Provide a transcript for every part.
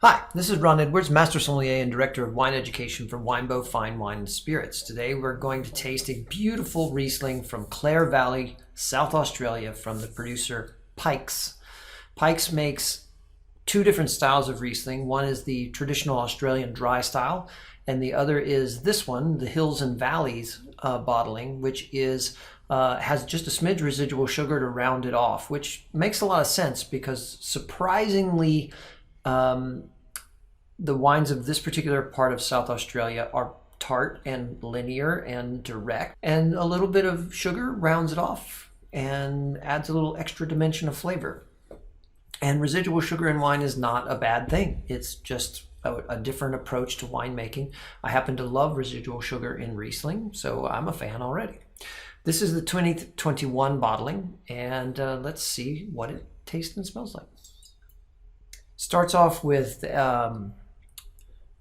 Hi, this is Ron Edwards, Master Sommelier and Director of Wine Education for Winebow Fine Wine and Spirits. Today we're going to taste a beautiful Riesling from Clare Valley, South Australia, from the producer Pikes. Pikes makes two different styles of Riesling. One is the traditional Australian dry style, and the other is this one, the Hills and Valleys bottling, which is has just a smidge residual sugar to round it off, which makes a lot of sense because surprisingly, the wines of this particular part of South Australia are tart and linear and direct, and a little bit of sugar rounds it off and adds a little extra dimension of flavor. And residual sugar in wine is not a bad thing. It's just a different approach to winemaking. I happen to love residual sugar in Riesling, so I'm a fan already. This is the 2021 bottling, and let's see what it tastes and smells like. Starts off with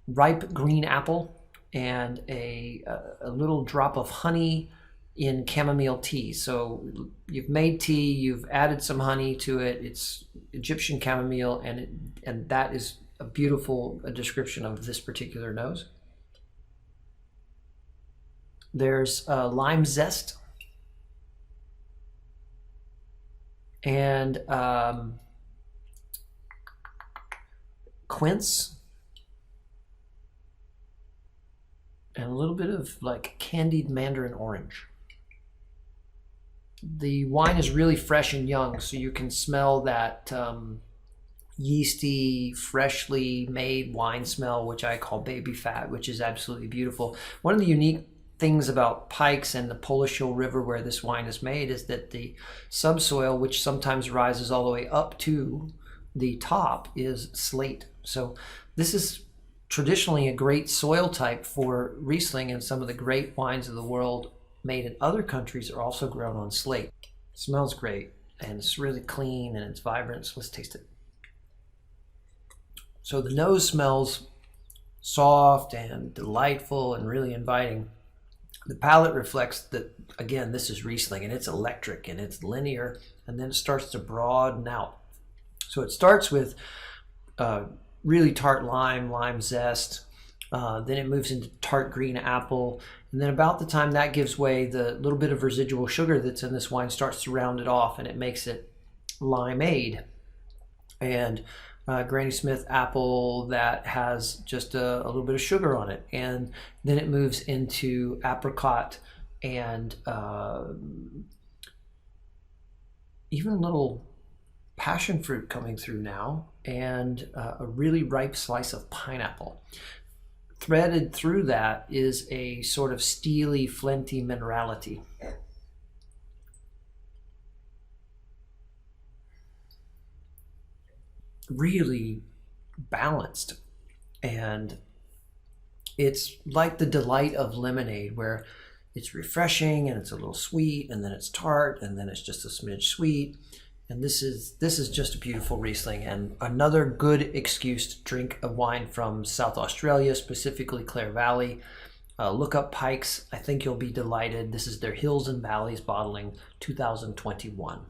ripe green apple and a little drop of honey in chamomile tea. So you've made tea, you've added some honey to it. It's Egyptian chamomile, and that is a beautiful description of this particular nose. There's lime zest and quince and a little bit of like candied mandarin orange. The wine is really fresh and young, so you can smell that yeasty, freshly made wine smell, which I call baby fat, which is absolutely beautiful. One of the unique things about Pikes and the Polish Hill River where this wine is made is that the subsoil, which sometimes rises all the way up to the top, is slate. So this is traditionally a great soil type for Riesling, and some of the great wines of the world made in other countries are also grown on slate. It smells great, and it's really clean, and it's vibrant, so let's taste it. So the nose smells soft and delightful and really inviting. The palate reflects that, again, this is Riesling, and it's electric, and it's linear, and then it starts to broaden out. So it starts with really tart lime zest, then it moves into tart green apple, and then about the time that gives way, the little bit of residual sugar that's in this wine starts to round it off, and it makes it limeade. And Granny Smith apple that has just a little bit of sugar on it, and then it moves into apricot and even a little passion fruit coming through now, and a really ripe slice of pineapple. Threaded through that is a sort of steely, flinty minerality. Really balanced, and it's like the delight of lemonade, where it's refreshing and it's a little sweet, and then it's tart, and then it's just a smidge sweet. And this is just a beautiful Riesling, and another good excuse to drink a wine from South Australia, specifically Clare Valley. Look up Pikes. I think you'll be delighted. This is their Hills and Valleys bottling 2021.